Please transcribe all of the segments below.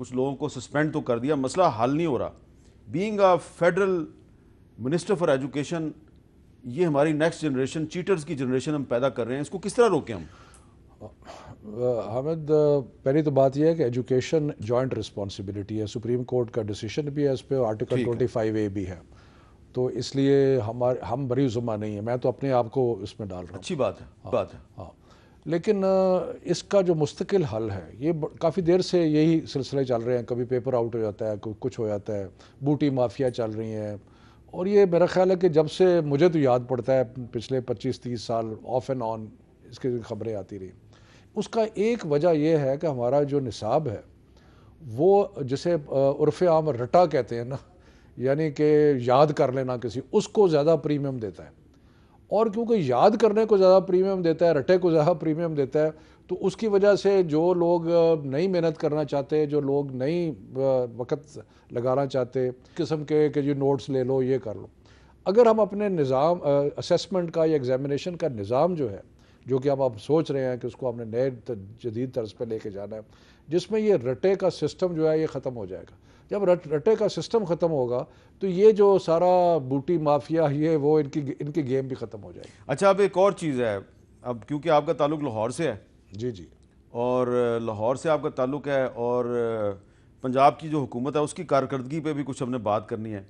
کچھ لوگوں کو سسپینڈ تو کر دیا, مسئلہ حل نہیں ہو رہا. Being a federal minister for education, یہ ہماری نیکسٹ جنریشن, چیٹرز کی جنریشن ہم پیدا کر رہے ہیں, اس کو کس طرح روکیں ہم؟ حامد, پہلی تو بات یہ ہے کہ ایجوکیشن جوائنٹ رسپانسبلٹی ہے, سپریم کورٹ کا ڈیسیشن بھی ہے اس پہ, آرٹیکل 25A بھی ہے, تو اس لیے ہم بری ذمہ نہیں ہیں. میں تو اپنے آپ کو اس میں ڈال رہا ہوں. اچھی بات ہے. ہاں, لیکن اس کا جو مستقل حل ہے, یہ کافی دیر سے یہی سلسلے چل رہے ہیں. کبھی پیپر آؤٹ ہو جاتا ہے, کچھ ہو جاتا ہے, بوٹی مافیا چل رہی ہیں, اور یہ میرا خیال ہے کہ جب سے مجھے تو یاد پڑتا ہے پچھلے 25-30 سال آف اینڈ آن اس کی خبریں آتی رہی. اس کا ایک وجہ یہ ہے کہ ہمارا جو نصاب ہے وہ جسے عرف عام رٹا کہتے ہیں نا, یعنی کہ یاد کر لینا کسی, اس کو زیادہ پریمیم دیتا ہے. اور کیونکہ یاد کرنے کو زیادہ پریمیم دیتا ہے, رٹے کو زیادہ پریمیم دیتا ہے, تو اس کی وجہ سے جو لوگ نہیں محنت کرنا چاہتے, جو لوگ نہیں وقت لگانا چاہتے, قسم کے کہ یہ نوٹس لے لو, یہ کر لو. اگر ہم اپنے نظام اسیسمنٹ کا یا ایگزامینیشن کا نظام جو ہے, جو کہ ہم اب سوچ رہے ہیں کہ اس کو ہم نے نئے جدید طرز پہ لے کے جانا ہے, جس میں یہ رٹے کا سسٹم جو ہے یہ ختم ہو جائے گا. جب رٹے کا سسٹم ختم ہوگا تو یہ جو سارا بوٹی مافیا یہ وہ ان کی گیم بھی ختم ہو جائے گی. اچھا, اب ایک اور چیز ہے, اب کیونکہ آپ کا تعلق لاہور سے ہے, جی جی, اور لاہور سے آپ کا تعلق ہے, اور پنجاب کی جو حکومت ہے اس کی کارکردگی پہ بھی کچھ ہم نے بات کرنی ہے.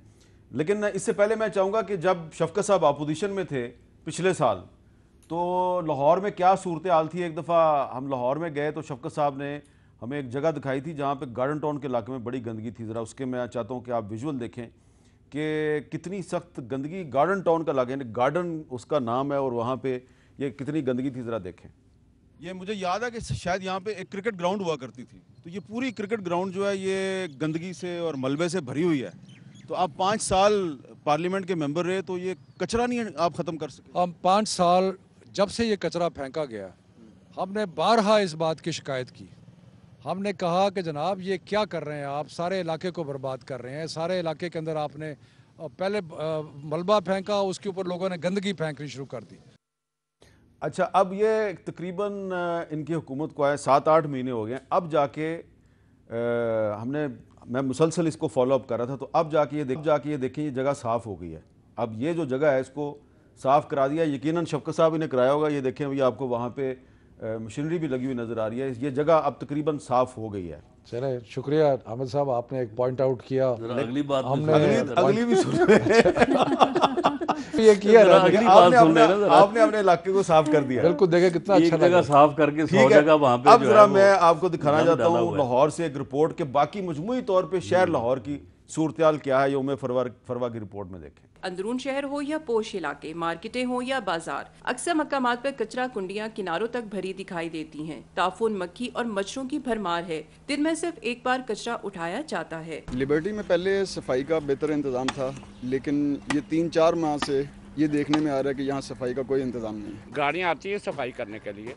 لیکن اس سے پہلے میں چاہوں گا کہ جب شفقت صاحب اپوزیشن میں تھے پچھلے سال, تو لاہور میں کیا صورتحال تھی؟ ایک دفعہ ہم لاہور میں گئے تو شفقت صاحب نے ہمیں ایک جگہ دکھائی تھی جہاں پہ گارڈن ٹاؤن کے علاقے میں بڑی گندگی تھی. ذرا اس کے میں چاہتا ہوں کہ آپ ویژول دیکھیں کہ کتنی سخت گندگی. گارڈن ٹاؤن کا علاقہ, یعنی گارڈن اس کا نام ہے, اور وہاں پہ یہ کتنی گندگی تھی, ذرا دیکھیں. یہ مجھے یاد ہے کہ شاید یہاں پہ ایک کرکٹ گراؤنڈ ہوا کرتی تھی, تو یہ پوری کرکٹ گراؤنڈ جو ہے یہ گندگی سے اور ملبے سے بھری ہوئی ہے. تو آپ 5 سال پارلیمنٹ کے ممبر رہے, تو یہ کچرا نہیں آپ ختم کر سکے؟ ہم 5 سال جب سے یہ کچرا پھینکا گیا, ہم نے بارہا اس بات کی شکایت کی. ہم نے کہا کہ جناب یہ کیا کر رہے ہیں آپ, سارے علاقے کو برباد کر رہے ہیں. سارے علاقے کے اندر آپ نے پہلے ملبہ پھینکا, اس کے اوپر لوگوں نے گندگی پھینکنی شروع کر دی. اچھا, اب یہ تقریباً ان کی حکومت کو آئے 7-8 مہینے ہو گئے ہیں, اب جا کے میں مسلسل اس کو فالو اپ کر رہا تھا, تو اب جا کے یہ دیکھیں یہ جگہ صاف ہو گئی ہے. اب یہ جو جگہ ہے اس کو صاف کرا دیا, یقیناً شفقت صاحب نے کرایا ہوگا. یہ دیکھیں ابھی آپ کو وہاں پہ مشینری بھی لگی ہوئی نظر آ رہی ہے. یہ جگہ اب تقریباً صاف ہو گئی ہے. چلے, شکریہ احمد صاحب, آپ نے ایک پوائنٹ آؤٹ کیا. اگلی بات اگلی بھی سن یہ کیا آپ نے اپنے علاقے کو صاف کر دیا. بالکل, دیکھیں کتنا اچھا جگہ صاف کر کے 100 جگہ وہاں پہ. اب ذرا میں آپ کو دکھانا چاہتا ہوں لاہور سے ایک رپورٹ کے باقی مجموعی طور پہ شہر لاہور کی صورتحال کیا ہے. یوم فروا کی رپورٹ میں دیکھیں. اندرون شہر ہو یا پوش علاقے, مارکیٹیں ہوں یا بازار, اکثر مقامات پر کچرا کنڈیاں کناروں تک بھری دکھائی دیتی ہیں. تعفن, مکھی اور مچھروں کی بھرمار ہے. دن میں صرف ایک بار کچرا اٹھایا جاتا ہے. لبرٹی میں پہلے صفائی کا بہتر انتظام تھا, لیکن یہ 3-4 ماہ سے یہ دیکھنے میں آ رہا ہے کہ یہاں صفائی کا کوئی انتظام نہیں ہے. گاڑیاں آتی ہیں صفائی کرنے کے لیے,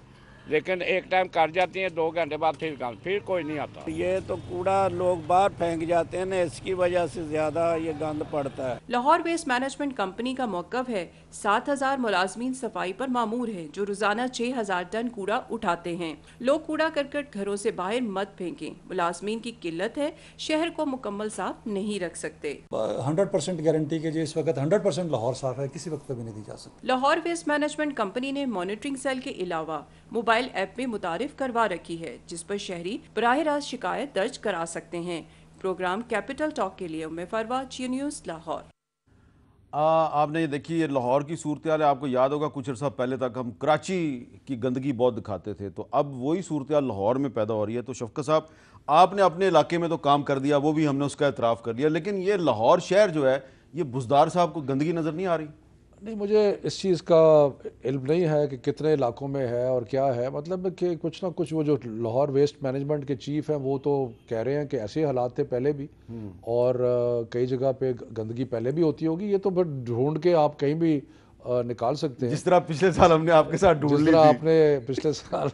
لیکن ایک ٹائم کر جاتی ہیں, 2 گھنٹے بعد پھر کوئی نہیں آتا. یہ تو کوڑا لوگ باہر پھینک جاتے ہیں نا, اس کی وجہ سے زیادہ یہ گند پڑتا ہے. لاہور ویسٹ مینجمنٹ کمپنی کا موقف ہے. 7,000 ملازمین صفائی پر مامور ہیں جو روزانہ 6,000 ٹن کوڑا اٹھاتے ہیں. لوگ کوڑا کرکٹ گھروں سے باہر مت پھینکیں. ملازمین کی قلت ہے, شہر کو مکمل صاف نہیں رکھ سکتے. 100% گارنٹی کے جو اس وقت 100% لاہور صاف ہے, کسی وقت بھی نہیں دی جا سکتی. لاہور ویسٹ مینجمنٹ کمپنی نے مانیٹرنگ سیل کے علاوہ موبائل ایپ میں متعارف کروا رکھی ہے, جس پر شہری براہ راست شکایت درج کرا سکتے ہیں. پروگرام کیپٹل ٹاک کے لیے فروا, جی نیوز, لاہور. آپ نے یہ دیکھی یہ لاہور کی صورتحال ہے. آپ کو یاد ہوگا کچھ عرصہ پہلے تک ہم کراچی کی گندگی بہت دکھاتے تھے, تو اب وہی صورتحال لاہور میں پیدا ہو رہی ہے. تو شفقت صاحب, آپ نے اپنے علاقے میں تو کام کر دیا, وہ بھی ہم نے اس کا اعتراف کر لیا, لیکن یہ لاہور شہر جو ہے یہ بزدار صاحب کو گندگی نظر نہیں آ رہی؟ نہیں, مجھے اس چیز کا علم نہیں ہے کہ کتنے علاقوں میں ہے اور کیا ہے. مطلب کہ کچھ نہ کچھ وہ جو لاہور ویسٹ مینجمنٹ کے چیف ہیں وہ تو کہہ رہے ہیں کہ ایسے حالات تھے پہلے بھی, اور کئی جگہ پہ گندگی پہلے بھی ہوتی ہوگی. یہ تو پھر ڈھونڈ کے آپ کہیں بھی نکال سکتے ہیں, جس طرح پچھلے سال ہم نے آپ کے ساتھ ڈھونڈ لی تھی. آپ نے پچھلے سال.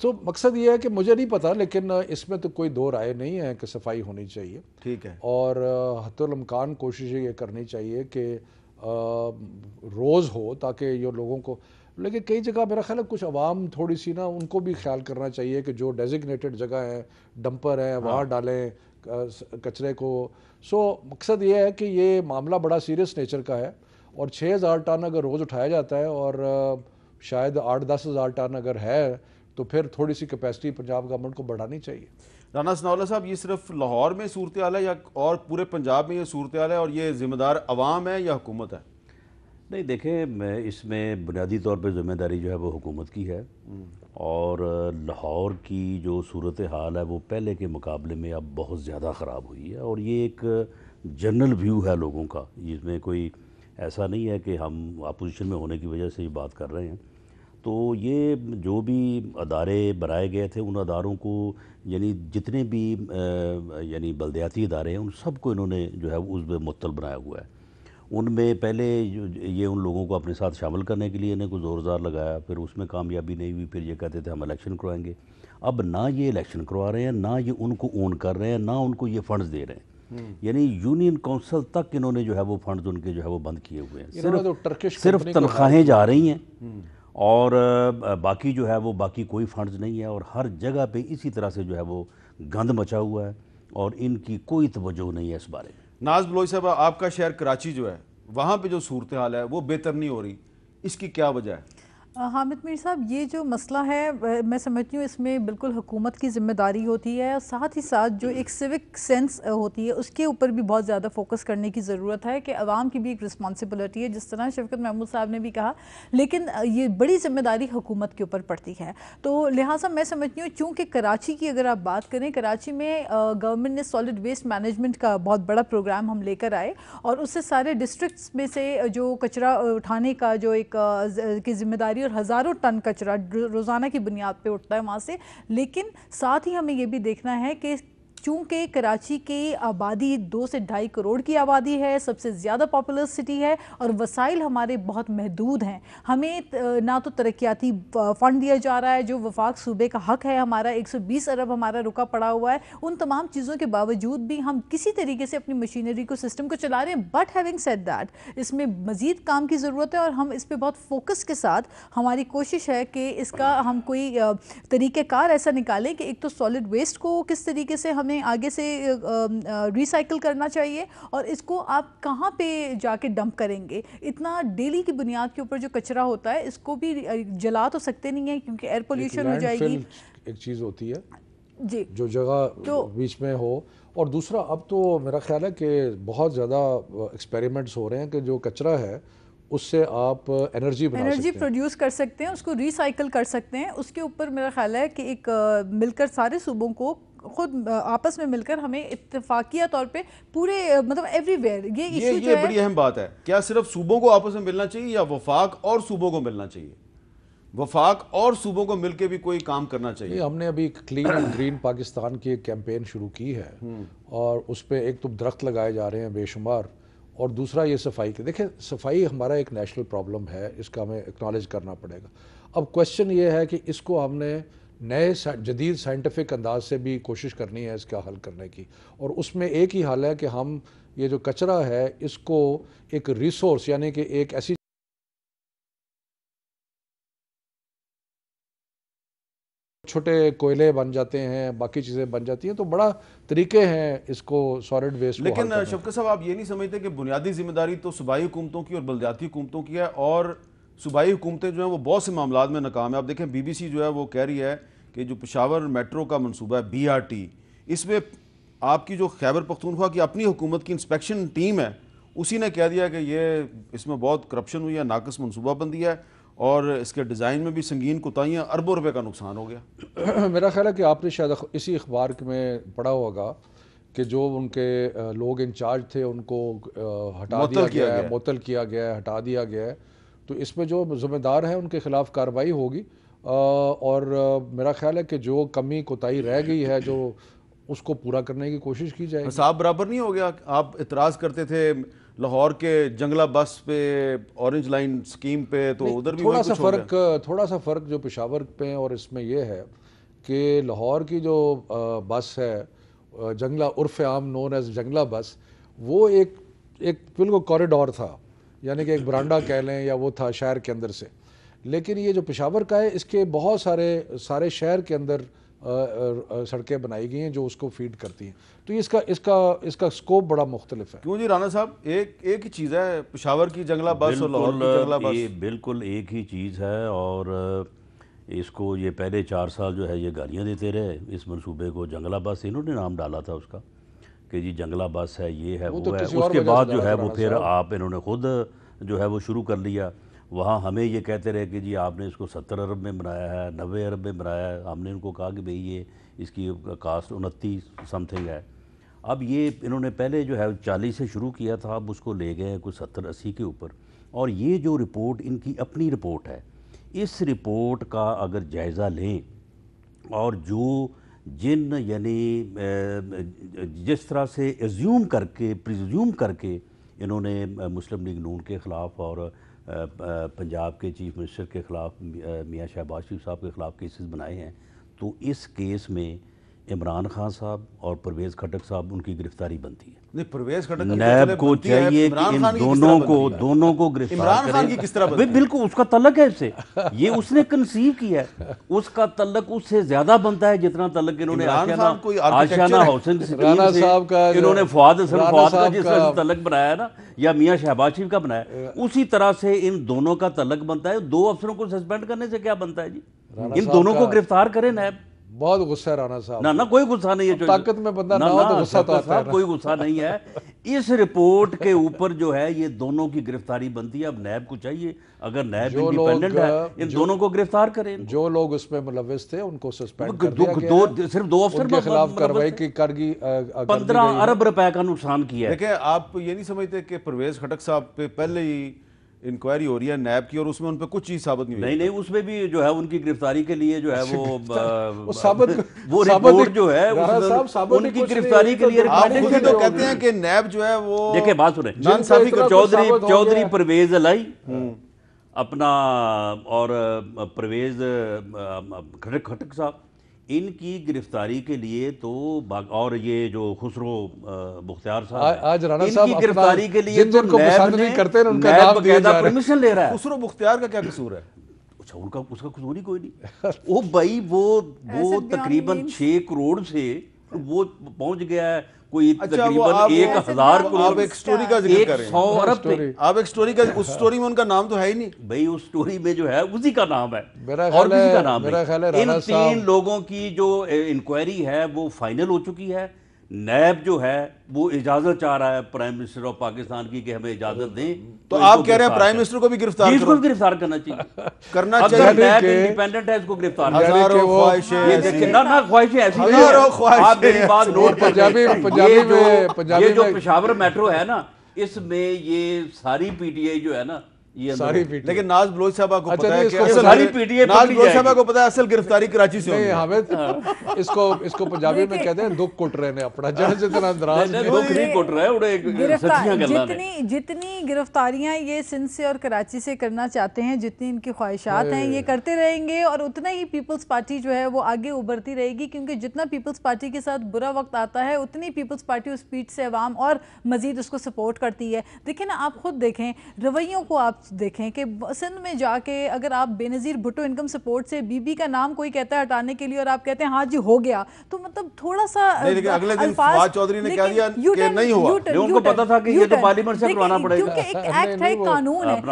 تو مقصد یہ ہے کہ مجھے نہیں پتا, لیکن اس میں تو کوئی دو رائے نہیں ہے کہ صفائی ہونی چاہیے. ٹھیک ہے, اور حتی الامکان کوشش یہ کرنی چاہیے کہ روز ہو, تاکہ یہ لوگوں کو لیکن کئی جگہ میرا خیال ہے کچھ عوام تھوڑی سی نا ان کو بھی خیال کرنا چاہیے کہ جو ڈیزگنیٹڈ جگہ ہیں ڈمپر ہیں وہاں ڈالیں کچرے کو. سو مقصد یہ ہے کہ یہ معاملہ بڑا سیریس نیچر کا ہے اور 6,000 ٹن اگر روز اٹھایا جاتا ہے اور شاید 8-10 ہزار ٹن اگر ہے تو پھر تھوڑی سی کیپیسٹی پنجاب گورنمنٹ کو بڑھانی چاہیے. رانا ثناءاللہ صاحب، یہ صرف لاہور میں صورتحال ہے یا اور پورے پنجاب میں یہ صورتحال ہے اور یہ ذمہ دار عوام ہے یا حکومت ہے؟ نہیں دیکھیں، اس میں بنیادی طور پہ ذمہ داری جو ہے وہ حکومت کی ہے، اور لاہور کی جو صورتحال ہے وہ پہلے کے مقابلے میں اب بہت زیادہ خراب ہوئی ہے، اور یہ ایک جنرل ویو ہے لوگوں کا، جس میں کوئی ایسا نہیں ہے کہ ہم اپوزیشن میں ہونے کی وجہ سے یہ بات کر رہے ہیں. تو یہ جو بھی ادارے بنائے گئے تھے ان اداروں کو، یعنی جتنے بھی یعنی بلدیاتی ادارے ہیں ان سب کو انہوں نے جو ہے اس میں معطل بنایا ہوا ہے. ان میں پہلے یہ ان لوگوں کو اپنے ساتھ شامل کرنے کے لیے انہیں کوئی زور زار لگایا، پھر اس میں کامیابی نہیں ہوئی، پھر یہ کہتے تھے ہم الیکشن کروائیں گے. اب نہ یہ الیکشن کروا رہے ہیں، نہ یہ ان کو اون کر رہے ہیں، نہ ان کو یہ فنڈز دے رہے ہیں. یعنی یونین کونسل تک انہوں نے جو ہے وہ فنڈز ان کے جو ہے وہ بند کیے ہوئے ہیں. صرف تنخواہیں جا رہی ہیں اور باقی جو ہے وہ باقی کوئی فنڈز نہیں ہے، اور ہر جگہ پہ اسی طرح سے جو ہے وہ گند مچا ہوا ہے اور ان کی کوئی توجہ نہیں ہے اس بارے میں. ناز بلوچ صاحب، آپ کا شہر کراچی جو ہے وہاں پہ جو صورتحال ہے وہ بہتر نہیں ہو رہی، اس کی کیا وجہ ہے؟ حامد میر صاحب، یہ جو مسئلہ ہے میں سمجھتی ہوں اس میں بالکل حکومت کی ذمہ داری ہوتی ہے، اور ساتھ ہی ساتھ جو ایک سیوک سینس ہوتی ہے اس کے اوپر بھی بہت زیادہ فوکس کرنے کی ضرورت ہے کہ عوام کی بھی ایک رسپانسبلٹی ہے، جس طرح شفقت محمود صاحب نے بھی کہا. لیکن یہ بڑی ذمہ داری حکومت کے اوپر پڑتی ہے. تو لہٰذا میں سمجھتی ہوں چونکہ کراچی کی اگر آپ بات کریں، کراچی میں گورنمنٹ نے سالڈ ویسٹ مینجمنٹ کا بہت بڑا پروگرام ہم لے کر آئے، اور اس سے سارے ڈسٹرکٹس میں سے جو کچرا اٹھانے کا جو ایک کی ذمہ داری، اور ہزاروں ٹن کچرا روزانہ کی بنیاد پہ اٹھتا ہے وہاں سے. لیکن ساتھ ہی ہمیں یہ بھی دیکھنا ہے کہ چونکہ کراچی کی آبادی 2 سے 2.5 کروڑ کی آبادی ہے، سب سے زیادہ پاپولر سٹی ہے، اور وسائل ہمارے بہت محدود ہیں. ہمیں نہ تو ترقیاتی فنڈ دیا جا رہا ہے جو وفاق صوبے کا حق ہے، ہمارا 120 ارب ہمارا رکا پڑا ہوا ہے. ان تمام چیزوں کے باوجود بھی ہم کسی طریقے سے اپنی مشینری کو، سسٹم کو چلا رہے ہیں. بٹ ہیونگ سیڈ دیٹ، اس میں مزید کام کی ضرورت ہے، اور ہم اس پہ بہت فوکس کے ساتھ ہماری کوشش ہے کہ اس کا ہم کوئی طریقہ کار ایسا نکالیں کہ ایک تو سالڈ ویسٹ کو کس طریقے سے ہمیں آگے سے ریسائیکل کرنا چاہیے، اور اس کو آپ کہاں پہ جا کے ڈمپ کریں گے. اتنا ڈیلی کی بنیاد کے اوپر جو کچرا ہوتا ہے اس کو بھی جلا تو سکتے نہیں ہیں کیونکہ ایئر پولیوشن ہو جائے گی. ایک چیز ہوتی ہے جی جو جگہ بیچ میں ہو، اور دوسرا اب تو میرا خیال ہے کہ بہت زیادہ ایکسپیریمنٹس ہو رہے ہیں کہ جو کچرا ہے اس سے آپ انرجی پروڈیوس کر سکتے ہیں، اس کو ریسائیکل کر سکتے ہیں. اس کے اوپر میرا خیال ہے کہ ایک مل کر سارے صوبوں کو خود آپس میں مل کر ہمیں اتفاقیہ طور پہ پورے مطلب ایوری ویئر یہ ایشو جو ہے، یہ بڑی اہم بات ہے. کیا صرف صوبوں کو آپس میں ملنا چاہیے یا وفاق اور صوبوں کو ملنا چاہیے؟ وفاق اور صوبوں کو مل کے بھی کوئی کام کرنا چاہیے. ہم نے ابھی کلین اینڈ گرین پاکستان کی ایک کیمپین شروع کی ہے، اور اس پہ ایک تو درخت لگائے جا رہے ہیں بے شمار، اور دوسرا یہ صفائی کے. دیکھیں صفائی ہمارا ایک نیشنل پرابلم ہے، اس کا ہمیں اکنالج کرنا پڑے گا. اب کویسچن یہ ہے کہ اس کو ہم نے نئے جدید سائنٹیفک انداز سے بھی کوشش کرنی ہے اس کا حل کرنے کی، اور اس میں ایک ہی حل ہے کہ ہم یہ جو کچرا ہے اس کو ایک ریسورس، یعنی کہ ایک ایسی چھوٹے کوئلے بن جاتے ہیں، باقی چیزیں بن جاتی ہیں، تو بڑا طریقے ہیں اس کو سالڈ ویسٹ کو. لیکن شفقت صاحب، آپ یہ نہیں سمجھتے کہ بنیادی ذمہ داری تو صوبائی حکومتوں کی اور بلدیاتی حکومتوں کی ہے، اور صوبائی حکومتیں جو ہیں وہ بہت سے معاملات میں ناکام ہیں. آپ دیکھیں بی بی سی جو ہے وہ کہہ رہی ہے کہ جو پشاور میٹرو کا منصوبہ ہے BRT، اس میں آپ کی جو خیبر پختونخوا کی اپنی حکومت کی انسپیکشن ٹیم ہے اسی نے کہہ دیا کہ یہ اس میں بہت کرپشن ہوئی ہے، ناقص منصوبہ بندی ہے، اور اس کے ڈیزائن میں بھی سنگین کوتاہیاں، اربوں روپے کا نقصان ہو گیا. میرا خیال ہے کہ آپ نے شاید اسی اخبار میں پڑھا ہوگا کہ جو ان کے لوگ انچارج تھے ان کو ہٹا دیا گیا ہے، معطل کیا گیا ہے، ہٹا دیا گیا ہے. تو اس میں جو ذمہ دار ہیں ان کے خلاف کارروائی ہوگی، اور میرا خیال ہے کہ جو کمی کوتاہی رہ گئی ہے جو اس کو پورا کرنے کی کوشش کی جائے گی. حساب برابر نہیں ہو گیا. آپ اعتراض کرتے تھے لاہور کے جنگلہ بس پہ، اورنج لائن سکیم پہ، تو ادھر بھی تھوڑا سا فرق جو پشاور پہ اور اس میں یہ ہے کہ لاہور کی جو بس ہے جنگلہ، عرف عام نون ایز جنگلہ بس، وہ ایک بالکل کوریڈور تھا، یعنی کہ ایک برانڈا کہہ لیں یا وہ تھا شہر کے اندر سے. لیکن یہ جو پشاور کا ہے اس کے بہت سارے شہر کے اندر سڑکیں بنائی گئی ہیں جو اس کو فیڈ کرتی ہیں، تو اس کا سکوپ بڑا مختلف ہے۔ کیوں جی رانا صاحب، ایک ہی چیز ہے پشاور کی جنگلہ بس اور لاہور کی جنگلہ بس؟ بالکل ایک ہی چیز ہے، اور اس کو یہ پہلے 4 سال جو ہے یہ گالیاں دیتے رہے اس منصوبے کو، جنگلہ بس انہوں نے نام ڈالا تھا اس کا کہ جی جنگلہ بس ہے، یہ ہے وہ ہے، اس کے بعد جو ہے وہ پھر آپ انہوں نے خود جو ہے وہ شروع کر لیا، وہاں ہمیں یہ کہتے رہے کہ جی آپ نے اس کو 70 ارب میں بنایا ہے، 90 ارب میں بنایا ہے، ہم نے ان کو کہا کہ بھئی یہ اس کی کاسٹ 29 سم تھنگ ہے۔ اب یہ انہوں نے پہلے جو ہے 40 سے شروع کیا تھا، اب اس کو لے گئے کوئی 70-80 کے اوپر، اور یہ جو رپورٹ ان کی اپنی رپورٹ ہے، اس رپورٹ کا اگر جائزہ لیں اور یعنی جس طرح سے ایزیوم کر کے انہوں نے مسلم لیگ نون کے خلاف اور پنجاب کے چیف منسٹر کے خلاف میاں شہباز شریف صاحب کے خلاف کیسز بنائے ہیں، تو اس کیس میں عمران خان صاحب اور پرویز خٹک صاحب ان کی گرفتاری بنتی ہے۔ نہیں، پرویز خٹک نیب کو چاہیے کہ ان دونوں کو گرفتار عمران خان کی کس طرح بنتی ہے؟ بالکل اس کا تعلق ہے اس سے، یہ اس نے کنسیو کیا ہے، اس کا تعلق اس سے زیادہ بنتا ہے جتنا تعلق انہوں نے آشیانہ ہاؤسنگ اسکیم سے انہوں نے فواد کا جس طرح سے تعلق بنایا ہے نا، یا میاں شہباز شریف کا بنایا، اسی طرح سے ان دونوں کا تعلق بنتا ہے۔ 2 افسروں کو سسپینڈ کرنے سے کیا بنتا ہے جی؟ ان دونوں کو گرفتار کریں نیب۔ بہت غصہ ہے رانا صاحب، نہ کوئی غصہ نہیں ہے، طاقت میں بندہ نہ ہو تو غصہ تو آتا ہے، کوئی غصہ نہیں ہے۔ اس رپورٹ کے اوپر جو ہے یہ دونوں کی گرفتاری بنتی ہے۔ اب نیب کو چاہیے اگر نیب انڈیپینڈنٹ ہے ان دونوں کو گرفتار کریں، جو لوگ اس میں ملوث تھے ان کو سسپینڈ کر دیا گیا، صرف 2 افسر کے خلاف کارروائی کی 15 ارب روپے کا نقصان کیا ہے۔ دیکھیں آپ یہ نہیں سمجھتے کہ پرویز خٹک صاحب پہ پہلے ہی انکوائری ہو رہی ہے نیب کی اور اس میں ان پہ کچھ چیز ثابت نہیں ہوئی؟ نہیں، اس میں بھی جو ہے ان کی گرفتاری کے لیے جو ہے وہ رپورٹ جو ہے ان کی گرفتاری کے لیے آپ خود ہی تو کہتے ہیں کہ نیب جو ہے وہ دیکھیں بات سنیں، ناانصافی چودھری پرویز علائی اپنا اور پرویز خٹک صاحب ان کی گرفتاری کے لیے تو، اور یہ جو خسرو مختار صاحب ان کی گرفتاری کے لیے تو نیب باقاعدہ پرمیشن لے رہا ہے۔ خسرو مختار کا کیا قصور ہے؟ اچھا اس کا قصور ہی کوئی نہیں، وہ بھائی وہ تقریباً 6 کروڑ سے وہ پہنچ گیا ہے کوئی تقریباً 1000 کروڑ، آپ ایک سٹوری کا ذکر کریں، 100 ارب پہ، آپ ایک سٹوری کا، اس سٹوری میں ان کا نام تو ہے ہی نہیں بھئی، اس سٹوری میں جو ہے اسی کا نام ہے اور کسی کا نام نہیں۔ ان 3 لوگوں کی جو انکوائری ہے وہ فائنل ہو چکی ہے۔ نیب جو ہے وہ اجازت چاہ رہا ہے پرائم منسٹر آف پاکستان کی کہ ہمیں اجازت دیں، تو آپ کہہ رہے ہیں پرائم منسٹر کو بھی گرفتار اس کو گرفتار کرنا چاہیے، کرنا اگر چاہیے۔ نیب انڈیپینڈنٹ ہے اس کو گرفتار کرنا ہزاروں خواہشیں نہ خواہشیں ایسی آپ میری بات نوٹ کر لیں، یہ جو پشاور میٹرو ہے نا، اس میں یہ ساری پی ٹی آئی جو ہے نا، لیکن ناز بلوچ صاحبہ کو پتا ہے کہ ناز بلوچ صاحبہ کو پتا ہے اصل گرفتاری کراچی سے ہوئی ہے۔ ہمیں اس کو پنجابی میں کہتے ہیں دکھ کٹ رہے ہیں اپنا جہاں جتنا اندراز دکھ نہیں کٹ رہا ہے، جتنی گرفتاریاں یہ سندھ سے اور کراچی سے کرنا چاہتے ہیں، جتنی ان کی خواہشات ہیں، یہ کرتے رہیں گے، اور اتنا ہی پیپلز پارٹی جو ہے وہ آگے ابھرتی رہے گی، کیونکہ جتنا پیپلز پارٹی کے ساتھ برا وقت آتا ہے اتنی پیپلز پارٹی اس پیٹ سے عوام اور مزید اس کو سپورٹ کرتی ہے۔ دیکھیں نا، آپ خود دیکھیں رویوں کو، آپ دیکھیں کہ سندھ میں جا کے اگر آپ بے نظیر بھٹو انکم سپورٹ سے بی بی کا نام کوئی کہتا ہے ہٹانے کے لیے اور آپ کہتے ہیں ہاں جی ہو گیا، تو مطلب تھوڑا سا اگلے دن فواد چودھری نے کہہ دیا کہ نہیں ہوا، ان کو پتا تھا کہ یہ تو پارلیمنٹ سے کروانا پڑے گا، کیونکہ ایک ایکٹ ہے، قانون ہے، تو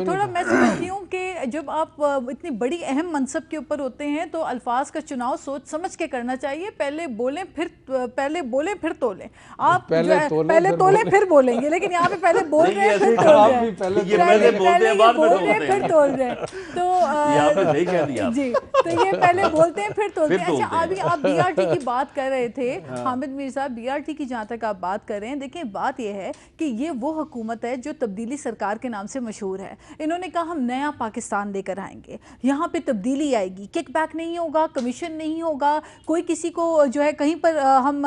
تھوڑا میں سمجھتی ہوں کہ جب آپ اتنی بڑی اہم منصب کے اوپر ہوتے ہیں تو الفاظ کا چناؤ سوچ سمجھ کے کرنا چاہیے۔ پہلے بولیں پھر تولیں، آپ پہلے تولیں پھر بولیں گے، لیکن یہاں پہ پہلے بول رہے ہیں پھر تول رہے ہیں، پھر تول رہے ہیں، تو جی تو یہ پہلے بولتے ہیں پھر تولتے ہیں۔ اچھا ابھی آپ بی آر ٹی کی بات کر رہے تھے حامد میر صاحب، بی آر ٹی کی جہاں تک آپ بات کر رہے ہیں، دیکھیں بات یہ ہے کہ یہ وہ حکومت ہے جو تبدیلی سرکار کے نام سے مشہور ہے۔ انہوں نے کہا ہم نیا پاکستان پاکستان لے کر آئیں گے. یہاں پہ تبدیلی آئے گی, کک بیک نہیں ہوگا, کمیشن نہیں ہوگا, کوئی کسی کو جو ہے کہیں پر ہم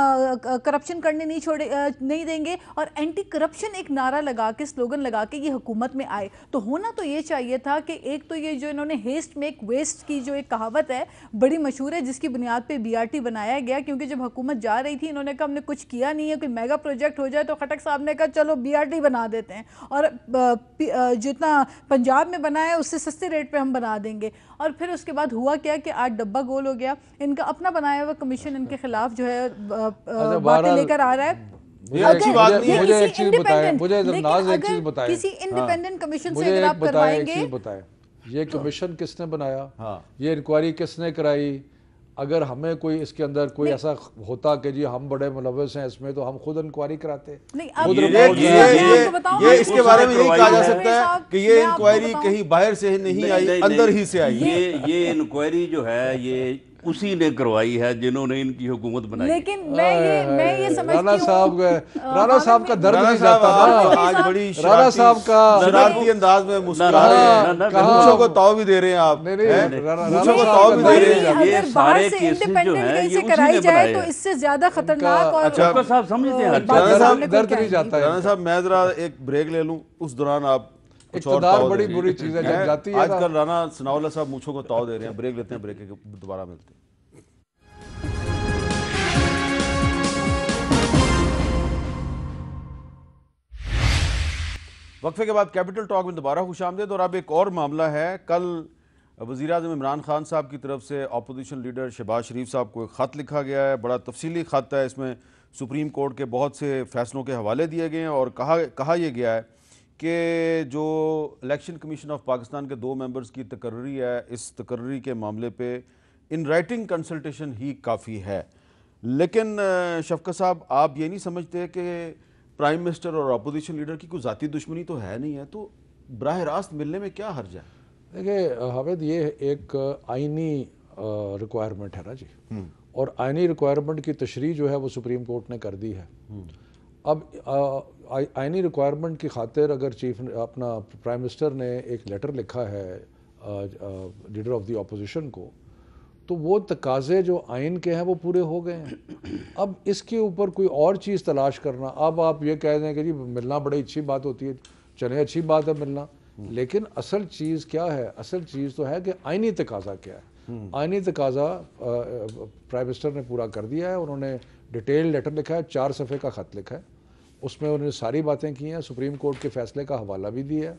کرپشن کرنے نہیں دیں گے, اور اینٹی کرپشن ایک نعرہ لگا کے, سلوگن لگا کے یہ حکومت میں آئے. تو ہونا تو یہ چاہیے تھا کہ ایک تو یہ جو انہوں نے ہیسٹ میک ویسٹ کی جو ایک کہاوت ہے بڑی مشہور ہے, جس کی بنیاد پہ BRT بنایا گیا, کیونکہ جب حکومت جا رہی تھی انہوں نے کہا ہم نے کچھ کیا نہیں ہے, کوئی میگا پروجیکٹ ہو جائے تو خٹک صاحب نے کہا چلو BRT بنا دیتے ہیں, اور جتنا پنجاب میں بنا ہے اس سے سستے ریٹ پہ ہم بنا دیں گے. اور پھر اس کے بعد ہوا کیا کہ آج ڈبہ گول ہو گیا. ان کا اپنا بنایا ہوا کمیشن ان کے خلاف جو ہے باتیں لے کر آ رہا ہے. کسی انڈیپینڈنٹ کمیشن سے اگر آپ کروائیں گے, یہ کمیشن کس نے بنایا, یہ انکوائری کس نے کرائی؟ اگر ہمیں کوئی اس کے اندر کوئی ایسا ہوتا کہ جی ہم بڑے ملوث ہیں اس میں, تو ہم خود انکوائری کراتے. یہ اس کے بارے میں یہی کہا جا سکتا ہے کہ یہ انکوائری کہیں باہر سے نہیں آئی, اندر ہی سے آئی. یہ انکوائری جو ہے یہ اسی نے کروائی ہے جنہوں نے ان کی حکومت بنائی. لیکن میں یہ سمجھتی ہوں رانا صاحب کا درد نہیں جاتا نا, آج بڑی رانا صاحب کا شرارتی انداز میں مسکرا رہے ہیں, مجھوں کو تاؤ بھی دے رہے ہیں آپ, مجھوں کو تاؤ بھی دے رہے ہیں. یہ سارے کیسز جو ہیں یہ اسی نے بنائے تو اس سے زیادہ خطرناک. اور ڈاکٹر صاحب سمجھتے ہیں درد نہیں جاتا ہے. رانا صاحب میں ذرا ایک بریک لے لوں, اس دوران آپ اقتدار بڑی بری چیز ہے جب جاتی ہے. آج کل رانا ثناء اللہ صاحب مجھوں کو تاؤ دے رہے ہیں. بریک لیتے ہیں, بریک کے دوبارہ ملتے ہیں. وقفے کے بعد کیپٹل ٹاک میں دوبارہ خوش آمدید. اور اب ایک اور معاملہ ہے. کل وزیراعظم عمران خان صاحب کی طرف سے اپوزیشن لیڈر شہباز شریف صاحب کو ایک خط لکھا گیا ہے. بڑا تفصیلی خط ہے, اس میں سپریم کورٹ کے بہت سے فیصلوں کے حوالے دیے گئے ہیں, اور کہا یہ گیا ہے کہ جو الیکشن کمیشن آف پاکستان کے 2 ممبرز کی تقرری ہے, اس تقرری کے معاملے پہ ان رائٹنگ کنسلٹیشن ہی کافی ہے. لیکن شفقت صاحب, آپ یہ نہیں سمجھتے کہ پرائم منسٹر اور اپوزیشن لیڈر کی کوئی ذاتی دشمنی تو ہے نہیں ہے, تو براہ راست ملنے میں کیا حرج ہے؟ دیکھیں حامد, یہ ایک آئینی ریکوائرمنٹ ہے نا جی, اور آئینی ریکوائرمنٹ کی تشریح جو ہے وہ سپریم کورٹ نے کر دی ہے. اب آئینی ریکوائرمنٹ کی خاطر اگر اپنا پرائم منسٹر نے ایک لیٹر لکھا ہے لیڈر آف دی اپوزیشن کو, تو وہ تقاضے جو آئین کے ہیں وہ پورے ہو گئے ہیں. اب اس کے اوپر کوئی اور چیز تلاش کرنا, اب آپ یہ کہہ دیں کہ جی ملنا بڑی اچھی بات ہوتی ہے, چلیں اچھی بات ہے ملنا, لیکن اصل چیز کیا ہے؟ اصل چیز تو ہے کہ آئینی تقاضا کیا ہے. آئینی تقاضا پرائم منسٹر نے پورا کر دیا ہے. انہوں نے ڈیٹیل لیٹر لکھا ہے, 4 صفحے کا خط لکھا ہے, اس میں انہوں نے ساری باتیں کی ہیں, سپریم کورٹ کے فیصلے کا حوالہ بھی دیا ہے,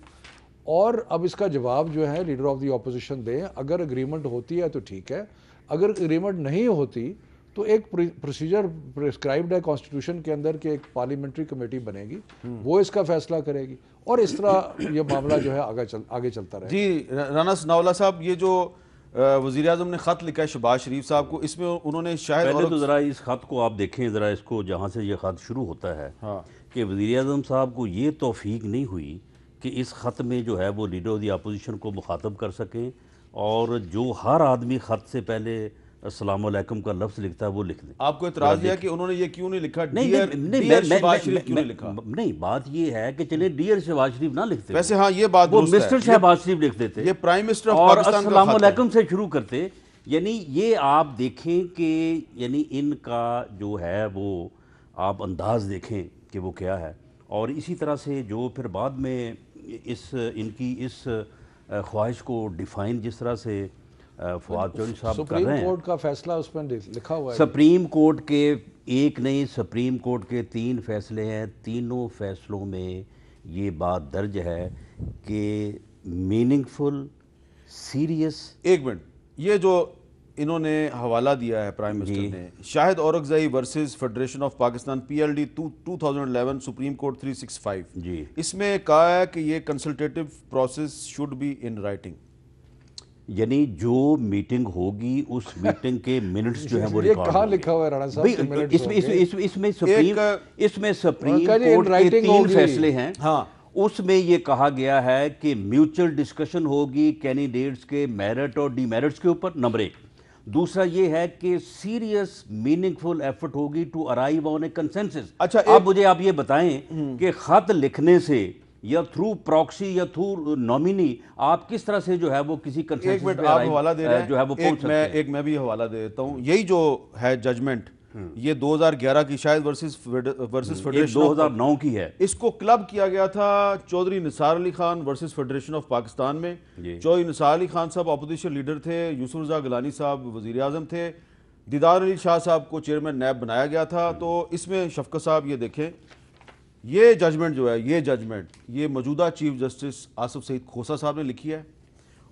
اور اب اس کا جواب جو ہے لیڈر آف دی اپوزیشن دیں. اگر اگریمنٹ ہوتی ہے تو ٹھیک ہے, اگر اگریمنٹ نہیں ہوتی تو ایک پروسیجر پرسکرائبڈ ہے کانسٹیٹیوشن کے اندر کہ ایک پارلیمنٹری کمیٹی بنے گی, وہ اس کا فیصلہ کرے گی, اور اس طرح یہ معاملہ جو ہے آگے چلتا رہے. جی رانا ثناء اللہ صاحب, یہ جو وزیر اعظم نے خط لکھا ہے شہباز شریف صاحب کو, اس میں انہوں نے شاید پہلے تو ذرا اس خط کو آپ دیکھیں, ذرا اس کو جہاں سے یہ خط شروع ہوتا ہے کہ وزیر اعظم صاحب کو یہ توفیق نہیں ہوئی کہ اس خط میں جو ہے وہ لیڈر آف دی اپوزیشن کو مخاطب کر سکیں, اور جو ہر آدمی خط سے پہلے السلام علیکم کا لفظ لکھتا ہے وہ لکھ دیں. آپ کو اعتراض ہے کہ انہوں نے یہ کیوں نہیں لکھا ڈیئر شہباز شریف کیوں نہیں لکھا؟ نہیں, بات یہ ہے کہ چلیں ڈیئر شہباز شریف نہ لکھتے, ویسے ہاں یہ بات وہ مسٹر شہباز شریف لکھ دیتے, یہ پرائم منسٹر آف اور پاکستان کا السلام علیکم سے شروع کرتے. یعنی یہ آپ دیکھیں کہ یعنی ان کا جو ہے وہ آپ انداز دیکھیں کہ وہ کیا ہے. اور اسی طرح سے جو پھر بعد میں ان کی اس خواہش کو ڈیفائن جس طرح سے فواد چودھری صاحب کر رہے ہیں, سپریم کورٹ کا فیصلہ اس میں لکھا ہوا ہے. سپریم کورٹ کے ایک نہیں, سپریم کورٹ کے 3 فیصلے ہیں, تینوں فیصلوں میں یہ بات درج ہے کہ میننگ فل, سیریس. ایک منٹ, یہ جو انہوں نے حوالہ دیا ہے پرائم منسٹر نے, Shahid Orakzai versus federation of Pakistan PLD 2011 supreme court 365, جی, اس میں کہا ہے کہ یہ consultative process should be in writing. یعنی جو میٹنگ ہوگی اس میٹنگ کے منٹس جو ہیں وہ یہ کہاں لکھا ہوا ہے رانا صاحب کے منٹس؟ اس میں سپریم کورٹ کے 3 فیصلے ہیں. ہاں, اس میں یہ کہا گیا ہے کہ میوچل ڈسکشن ہوگی کینڈیڈیٹس کے میرٹ اور ڈی میرٹس کے اوپر, نمبر 1. دوسرا یہ ہے کہ سیریس میننگ فل ایفرٹ ہوگی to arrive on a consensus. اچھا, اب مجھے آپ یہ بتائیں کہ خط لکھنے سے یا تھرو پراکسی یا تھرو نامینی آپ کس طرح سے جو ہے وہ کسی ایک منٹ آپ حوالہ دے رہے ہیں, ایک میں بھی حوالہ دے دیتا ہوں. یہی جو ہے ججمنٹ یہ 2011 کی شاید ورسز فیڈریشن 2009 کی ہے. اس کو کلب کیا گیا تھا Chaudhry Nisar Ali Khan versus federation of Pakistan میں. چودھری نثار علی خان صاحب اپوزیشن لیڈر تھے, یوسف رضا گیلانی صاحب وزیر اعظم تھے, دیدار علی شاہ صاحب کو چیئرمین نیب بنایا گیا تھا. تو اس میں شفقت صاحب یہ دیکھیں, یہ ججمنٹ جو ہے, یہ ججمنٹ یہ موجودہ چیف جسٹس آصف سعید کھوسہ صاحب نے لکھی ہے,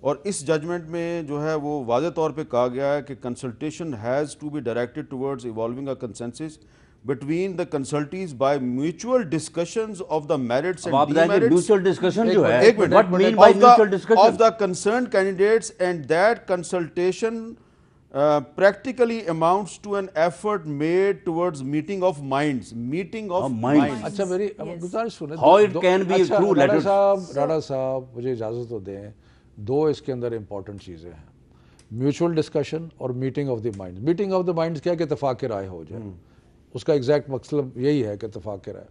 اور اس ججمنٹ میں جو ہے وہ واضح طور پہ کہا گیا ہے کہ consultation has to be directed towards evolving a consensus between the consultees by mutual discussions of the merits and demerits mutual discussion جو ہے what mean by mutual discussion of the concerned candidates, and that consultation practically amounts to an effort made towards meeting of minds. اچھا میری گزارش سنیں, how it can be through letters. Rana صاحب مجھے اجازت تو دیں, دو اس کے اندر امپورٹنٹ چیزیں ہیں, میوچل ڈسکشن اور meeting of the mind. Meeting of the mind کیا کہ اتفاق رائے ہو جائے, اس کا ایگزیکٹ مطلب یہی ہے کہ اتفاق رائے.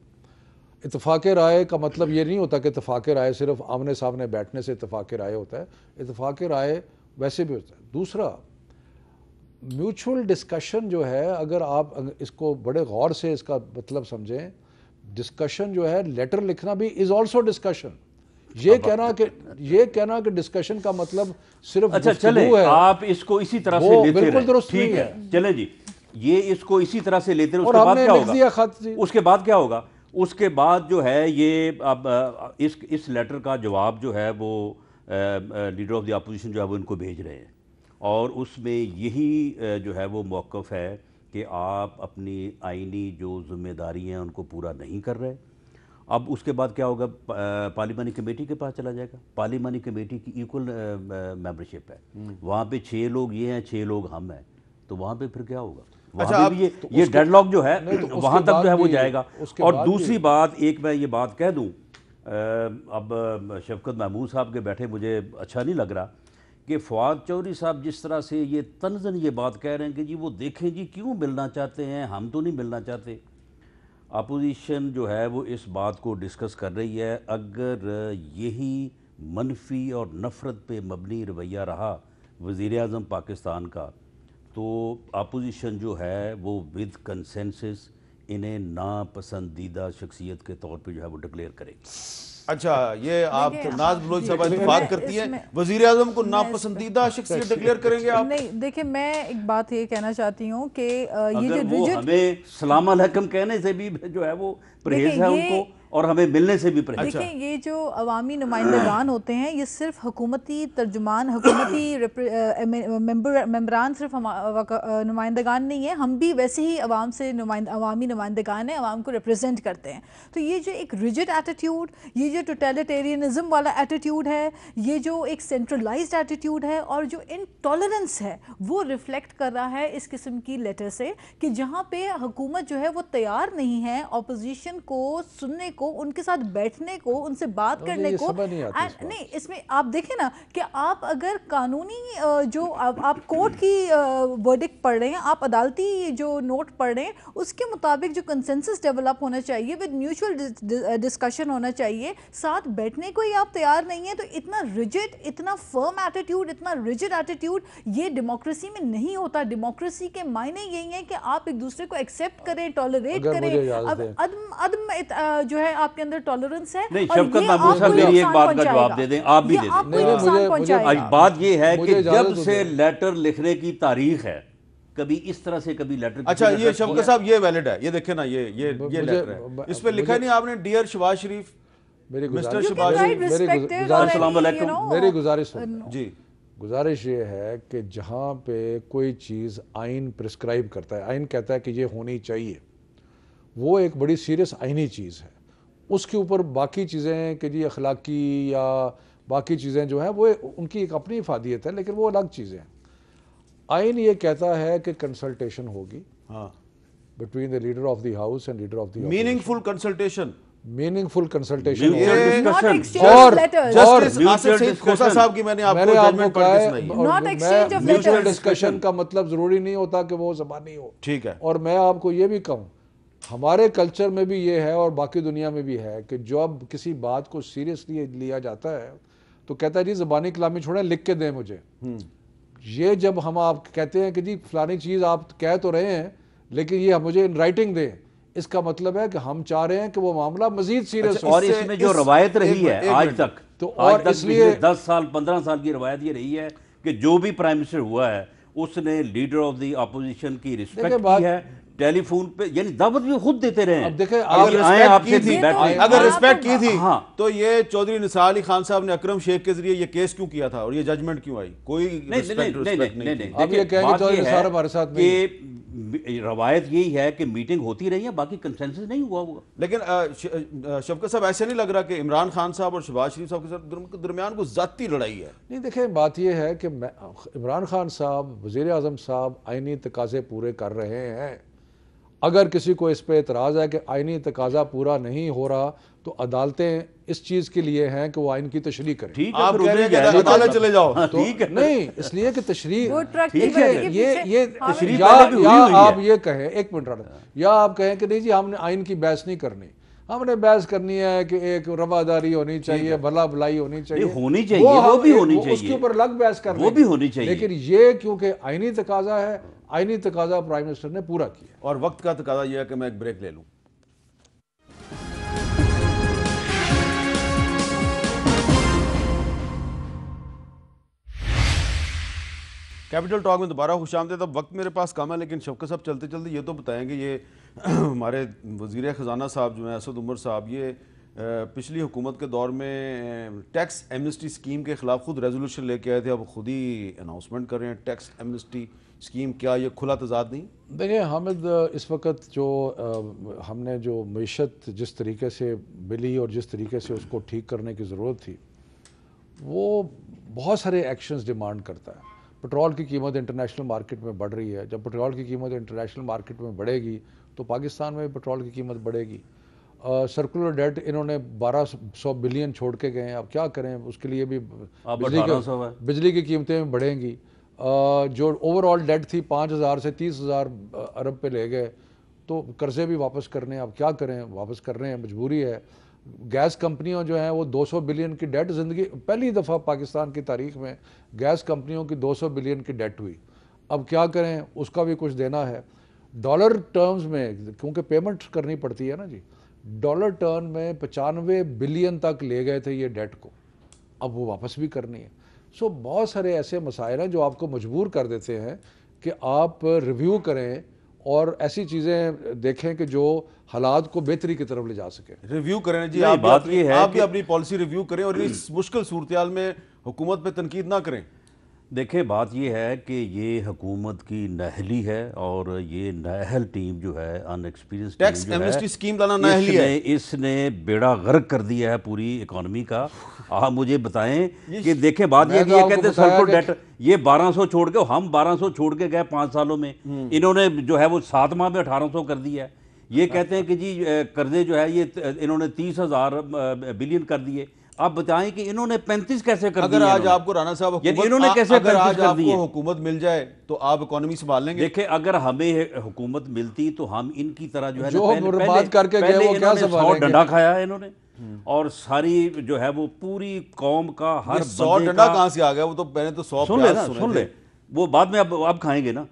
اتفاق رائے کا مطلب یہ نہیں ہوتا کہ اتفاق رائے صرف آمنے سامنے بیٹھنے سے اتفاق رائے ہوتا ہے, اتفاق رائے ویسے بھی ہوتا ہے. دوسرا میوچل ڈسکشن جو ہے, اگر آپ اس کو بڑے غور سے اس کا مطلب سمجھیں, ڈسکشن جو ہے لیٹر لکھنا بھی از آلسو ڈسکشن. یہ کہنا کہ ڈسکشن کا مطلب صرف چلیں آپ اس کو اسی طرح سے لیتے بالکل درست ٹھیک ہے, چلیں جی یہ اس کو اسی طرح سے لیتے ہیں. اس کے بعد کیا ہوگا, اس کے بعد جو ہے یہ اب اس لیٹر کا جواب جو ہے وہ لیڈر آف دی اپوزیشن جو ہے وہ ان کو بھیج رہے ہیں, اور اس میں یہی جو ہے وہ موقف ہے کہ آپ اپنی آئینی جو ذمہ داری ہیں ان کو پورا نہیں کر رہے. اب اس کے بعد کیا ہوگا, پارلیمانی کمیٹی کے پاس چلا جائے گا. پارلیمانی کمیٹی کی ایکول ممبرشپ ہے, وہاں پہ 6 لوگ یہ ہیں 6 لوگ ہم ہیں, تو وہاں پہ پھر کیا ہوگا, وہاں پہ یہ ڈیڈ لاک جو ہے وہاں تک جو ہے وہ جائے گا. اور دوسری بات ایک میں یہ بات کہہ دوں, اب شفقت محمود صاحب کے بیٹھے مجھے اچھا نہیں لگ رہا کہ فواد چودھری صاحب جس طرح سے یہ طنزاً یہ بات کہہ رہے ہیں کہ جی وہ دیکھیں جی کیوں ملنا چاہتے ہیں, ہم تو نہیں ملنا چاہتے. اپوزیشن جو ہے وہ اس بات کو ڈسکس کر رہی ہے. اگر یہی منفی اور نفرت پہ مبنی رویہ رہا وزیر اعظم پاکستان کا, تو اپوزیشن جو ہے وہ ود کنسنسس انہیں ناپسندیدہ شخصیت کے طور پہ جو ہے وہ ڈکلیئر کرے گی. اچھا یہ آپ ناز بلوچ صاحب اتفاق کرتی ہیں وزیر اعظم کو ناپسندیدہ شخصیت ڈکلیئر کریں گے آپ؟ نہیں دیکھیں, میں ایک بات یہ کہنا چاہتی ہوں کہ یہ اگر جو وہ ہمیں سلام علیکم کہنے سے بھی جو ہے وہ پرہیز ہے ان کو, اور ہمیں ملنے سے بھی پرہیز. دیکھیں یہ جو عوامی نمائندگان ہوتے ہیں یہ صرف حکومتی ترجمان, حکومتی ممبران صرف نمائندگان نہیں ہیں, ہم بھی ویسے ہی عوام سے عوامی نمائندگان ہیں, عوام کو ریپرزینٹ کرتے ہیں. تو یہ جو ایک ریجڈ ایٹیٹیوڈ, یہ جو ٹوٹیلیٹیرینزم والا ایٹیٹیوڈ ہے, یہ جو ایک سینٹرلائزڈ ایٹیٹیوڈ ہے, اور جو انٹالرنس ہے وہ ریفلیکٹ کر رہا ہے اس قسم کی لیٹر سے, کہ جہاں پہ حکومت جو ہے وہ تیار نہیں ہے اپوزیشن کو سننے کو, ان کے ساتھ بیٹھنے کو, ان سے بات کرنے کو. نہیں اس میں آپ دیکھیں نا کہ آپ اگر قانونی جو آپ کورٹ کی ورڈکٹ پڑھ رہے ہیں, آپ عدالتی جو نوٹ پڑھ رہے ہیں, اس کے مطابق جو کنسنسس ڈیولپ ہونا چاہیے ود میوچل ڈسکشن ہونا چاہیے, ساتھ بیٹھنے کو ہی آپ تیار نہیں ہیں. تو اتنا ریجڈ, اتنا فرم ایٹیٹیوڈ, اتنا ریجڈ ایٹیٹیوڈ یہ ڈیموکریسی میں نہیں ہوتا. ڈیموکریسی کے معنی یہی ہیں کہ آپ ایک دوسرے کو ایکسیپٹ کریں, ٹالریٹ کریں. عدم جو ہے آپ کے اندر ٹالرنس ہے. نہیں شفقت محمود صاحب میری ایک بات کا جواب دے دیں, آپ بھی دے دیں. بات یہ ہے کہ جب سے لیٹر لکھنے کی تاریخ ہے کبھی اس طرح سے کبھی لیٹر. اچھا یہ شفقت صاحب یہ ویلڈ ہے, یہ دیکھیں نا یہ لیٹر ہے, اس پہ لکھا نہیں آپ نے ڈیئر شہباز شریف, مسٹر شہباز شریف. السلام علیکم. میری گزارش جی, گزارش یہ ہے کہ جہاں پہ کوئی چیز آئین پرسکرائب کرتا ہے, آئین کہتا ہے کہ یہ ہونی چاہیے, وہ ایک بڑی سیریس آئینی چیز ہے. اس کے اوپر باقی چیزیں کہ جی اخلاقی یا باقی چیزیں جو ہیں وہ ان کی ایک اپنی افادیت ہے, لیکن وہ الگ چیزیں ہیں. آئین یہ کہتا ہے کہ کنسلٹیشن ہوگی between the leader of the house and leader of the meaningful consultation, meaningful consultation. اور جسٹس آصف سعید کھوسہ صاحب کی میں نے آپ کو ججمنٹ پڑھ کے سنائی. میوچل ڈسکشن کا مطلب ضروری نہیں ہوتا کہ وہ زبانی ہو. ٹھیک ہے. اور میں آپ کو یہ بھی کہوں ہمارے کلچر میں بھی یہ ہے اور باقی دنیا میں بھی ہے کہ جب کسی بات کو سیریسلی لیا جاتا ہے تو کہتا ہے جی زبانی کلامی چھوڑیں، لکھ کے دیں مجھے. یہ جب ہم آپ کہتے ہیں کہ جی فلانی چیز آپ کہہ تو رہے ہیں لیکن یہ مجھے ان رائٹنگ دیں، اس کا مطلب ہے کہ ہم چاہ رہے ہیں کہ وہ معاملہ مزید سیریس ہو. اور اس میں جو روایت رہی ہے آج تک، تو اور اس لیے 10 سال 15 سال کی روایت یہ رہی ہے کہ جو بھی پرائم منسٹر ہوا ہے اس نے لیڈر آف دی اپوزیشن کی رسپیکٹ کی ہے، ٹیلی فون پہ یعنی دعوت بھی خود دیتے رہے ہیں. اب دیکھیں اگر رسپیکٹ کی تھی تو یہ چودھری نثار علی خان صاحب نے اکرم شیخ کے ذریعے یہ کیس کیوں کیا تھا اور یہ ججمنٹ کیوں آئی؟ کوئی نہیں. اب یہ کہیں گے چودھری نثار ہمارے ساتھ کہ روایت یہی ہے کہ میٹنگ ہوتی رہی ہے، باقی کنسنسس نہیں ہوا ہوگا. لیکن شفقت صاحب ایسے نہیں لگ رہا کہ عمران خان صاحب اور شہباز شریف صاحب کے درمیان کوئی ذاتی لڑائی ہے؟ نہیں دیکھیں، بات یہ ہے کہ عمران خان صاحب وزیر اعظم صاحب آئینی تقاضے پورے کر رہے ہیں. اگر کسی کو اس پہ اعتراض ہے کہ آئینی تقاضا پورا نہیں ہو رہا تو عدالتیں اس چیز کے لیے ہیں کہ وہ آئین کی تشریح کریں. ٹھیک ہے، آپ کہہ رہے ہیں کہ عدالت چلے جاؤ. ٹھیک ہے، نہیں اس لیے کہ تشریح یہ تشریح یا آپ یہ کہیں، ایک منٹ رہا، یا آپ کہیں کہ نہیں جی ہم نے آئین کی بحث نہیں کرنی، ہم نے بحث کرنی ہے کہ ایک رواداری ہونی چاہیے، بھلا بھلائی ہونی چاہیے، ہونی چاہیے، وہ بھی ہونی چاہیے، اس کے اوپر الگ بحث کرنی، وہ بھی ہونی چاہیے. لیکن یہ کیونکہ آئینی تقاضا ہے، آئینی تقاضا پرائم منسٹر نے پورا کیا. اور وقت کا تقاضا یہ ہے کہ میں ایک بریک لے لوں. کیپٹل ٹاک میں دوبارہ خوش آمدید. اب وقت میرے پاس کم ہے لیکن شفقت صاحب چلتے چلتے یہ تو بتائیں گے، یہ ہمارے وزیر خزانہ صاحب جو ہیں اسد عمر صاحب، یہ پچھلی حکومت کے دور میں ٹیکس ایمنسٹی اسکیم کے خلاف خود ریزولوشن لے کے آئے تھے، اب خود ہی اناؤنسمنٹ کر رہے ہیں ٹیکس ایمنسٹی اسکیم. کیا یہ کھلا تضاد نہیں؟ دیکھیں حامد، اس وقت جو ہم نے جو معیشت جس طریقے سے ملی اور جس طریقے سے اس کو ٹھیک کرنے کی ضرورت تھی وہ بہت سارے ایکشنز ڈیمانڈ کرتا ہے. پٹرول کی قیمت انٹرنیشنل مارکیٹ میں بڑھ رہی ہے، جب پٹرول کی قیمت انٹرنیشنل مارکیٹ میں بڑھے گی تو پاکستان میں پٹرول کی قیمت بڑھے گی. سرکولر ڈیٹ انہوں نے 1200 بلین چھوڑ کے گئے ہیں، اب کیا کریں، اس کے لیے بھی بجلی کی قیمتیں بڑھیں گی. جو اوور آل ڈیٹ تھی 5000 سے 30,000 ارب پہ لے گئے، تو قرضے بھی واپس کرنے ہیں، اب کیا کریں، واپس کر رہے ہیں، مجبوری ہے. گیس کمپنیوں جو ہیں وہ 200 بلین کی ڈیٹ، زندگی پہلی دفعہ پاکستان کی تاریخ میں گیس کمپنیوں کی 200 بلین کی ڈیٹ ہوئی. اب کیا کریں، اس کا بھی کچھ دینا ہے. ڈالر ٹرمز میں کیونکہ پیمنٹ کرنی پڑتی ہے نا جی، ڈالر ٹرم میں 95 بلین تک لے گئے تھے یہ ڈیٹ کو، اب وہ واپس بھی کرنی ہے. سو بہت سارے ایسے مسائل ہیں جو آپ کو مجبور کر دیتے ہیں کہ آپ ریویو کریں اور ایسی چیزیں دیکھیں کہ جو حالات کو بہتری کی طرف لے جا سکے. ریویو کریں جی، آپ بھی اپنی پالیسی ریویو کریں اور اس مشکل صورتحال میں حکومت پہ تنقید نہ کریں. دیکھیں بات یہ ہے کہ یہ حکومت کی نااہلی ہے اور یہ نااہل ٹیم جو ہے ان ایکسپیرینس ٹیکس ایمنسٹی اسکیم لانا نااہلی ہے، اس نے بیڑا غرق کر دیا ہے پوری اکانومی کا. آپ مجھے بتائیں کہ دیکھیں بات یہ کہتے ہیں سرکل ڈیٹ یہ 1200 چھوڑ کے، ہم 1200 چھوڑ کے گئے 5 سالوں میں، انہوں نے جو ہے وہ 7 ماہ میں 1800 کر دیا ہے. یہ کہتے ہیں کہ جی قرضے جو ہے یہ انہوں نے 30,000 بلین کر دیے. آپ بتائیں کہ انہوں نے 35 کیسے کر دیے؟ اگر آج آپ کو رانا صاحب حکومت مل جائے تو آپ اکانومی سنبھال لیں گے؟ دیکھیں اگر ہمیں حکومت ملتی تو ہم ان کی طرح جو ہے جو برباد کر کے گئے وہ کیا سنبھالیں گے؟ ڈنڈا کھایا ہے انہوں نے، اور ساری جو ہے وہ پوری قوم کا ہر 100 ڈنڈا کہاں سے آ گیا؟ وہ تو پہلے تو 100 سن لے وہ بعد میں اب کھائیں گے نا.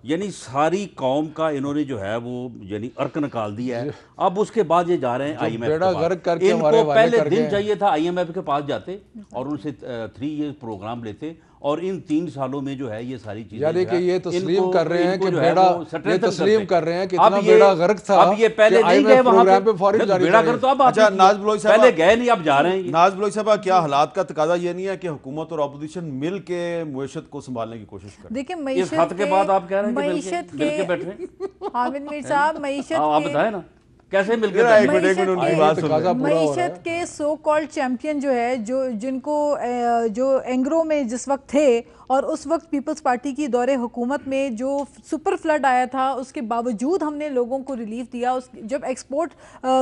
یعنی ساری قوم کا انہوں نے جو ہے وہ یعنی ارک نکال دیا ہے. اب اس کے بعد یہ جا رہے ہیں آئی ایم ایف کے پاس. ان کو پہلے دن چاہیے تھا آئی ایم ایف کے پاس جاتے اور ان سے 3 ایئر پروگرام لیتے، اور ان 3 سالوں میں جو ہے یہ ساری چیزیں یعنی کہ یہ تسلیم کر رہے ہیں کہ بیڑا تسلیم کر رہے ہیں کہ اتنا بیڑا غرق تھا. اب یہ پہلے نہیں گئے وہاں پہ بیڑا غرق تو اب ناز بلوچ صاحب پہلے گئے نہیں، اب جا رہے ہیں. ناز بلوچ صاحب کیا حالات کا تقاضا یہ نہیں ہے کہ حکومت اور اپوزیشن مل کے معیشت کو سنبھالنے کی کوشش کریں؟ دیکھیں اس خط کے بعد آپ کہہ رہے ہیں کہ مل کے بیٹھے. حامد میر صاحب معیشت آپ بتائیں نا کیسے مل کے معیشت کے سو کالڈ چیمپئن جو ہے، جن کو جو اینگرو میں جس وقت تھے اور اس وقت پیپلز پارٹی کی دور حکومت میں جو سپر فلڈ آیا تھا اس کے باوجود ہم نے لوگوں کو ریلیف دیا. جب ایکسپورٹ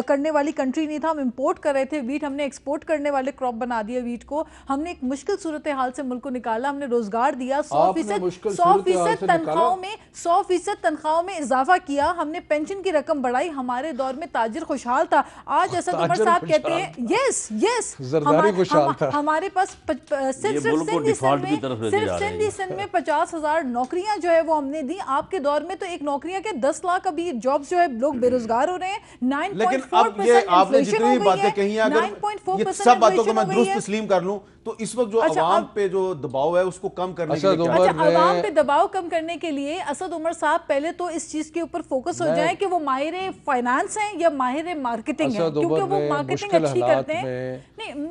کرنے والی کنٹری نہیں تھا, ہم امپورٹ کر رہے تھے ویٹ, ہم نے ایکسپورٹ کرنے والے کراپ بنا دیا ویٹ کو. ہم نے ایک مشکل صورتحال سے ملک کو نکالا, ہم نے روزگار دیا, 100% تنخواہوں میں اضافہ کیا, ہم نے پینشن کی رقم بڑھائی. ہمارے دور میں تاجر خوشحال تھا. آج اسد عمر صاحب کہتے ہیں یس ہمارے پاس صرف سندھی سندھ میں 50,000 نوکریاں جو ہے وہ ہم نے دی. آپ کے دور میں تو ایک نوکریاں کے 10 لاکھ ابھی جابز جو ہے لوگ بے روزگار ہو رہے ہیں. 9.4% لیکن اب یہ آپ نے جتنی بھی باتیں کہی ہیں, اگر یہ سب باتوں کو میں درست تسلیم کر لوں تو اس وقت جو عوام پہ جو دباؤ ہے اس کو کم کرنے کے لیے عوام پہ دباؤ کم کرنے کے لیے اسد عمر صاحب پہلے تو اس چیز کے اوپر فوکس ہو جائیں کہ وہ ماہر فائنانس ہیں یا ماہر مارکیٹنگ ہیں, کیونکہ وہ مارکیٹنگ اچھی کرتے ہیں.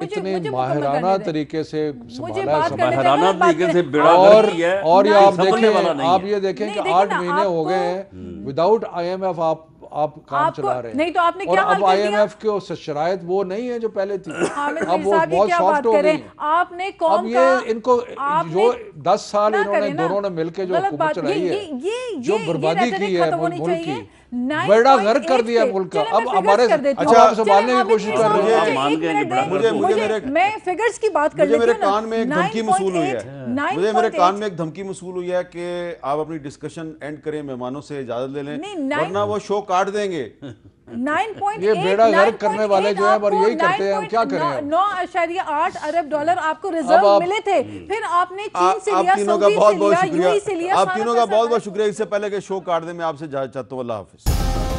اتنے ماہرانہ طریقے سے اور آپ یہ دیکھیں کہ 8 مہینے ہو گئے ہیں وداؤٹ IMF آپ کام چلا رہے ہیں. نہیں تو آپ نے کیا حال کر دیا؟ اب IMF کے شرائط وہ نہیں ہے جو پہلے تھی, اب وہ بہت سافٹ ہو گئی. آپ نے قوم کا ان کو جو 10 سال انہوں نے دونوں نے مل کے جو حکومت چلائی ہے, جو بربادی کی ہے ملک کی, بیڑا غرق کر دیا ملک کا. اب ہمارے سنبھالنے کی کوشش کر رہے ہیں. میں فگرز کی بات کر لیتی ہوں. میرے کان میں ایک دھمکی موصول ہوئی ہے, مجھے میرے کان میں ایک دھمکی موصول ہوئی ہے کہ آپ اپنی ڈسکشن اینڈ کریں, مہمانوں سے اجازت لے لیں ورنہ وہ شو کاٹ دیں گے. یہ بیڑا غرق کرنے والے جو ہیں اور یہی کرتے ہیں, ہم کیا کریں. 9.8 ارب ڈالر آپ کو ریزرو ملے تھے, پھر آپ نے چین سے لیا, سعودی سے لیا, UAE سے لیا. آپ تینوں کا بہت بہت شکریہ. اس سے پہلے کہ شو کاٹ دیں میں آپ سے اجازت چاہتا ہوں. اللہ حافظ.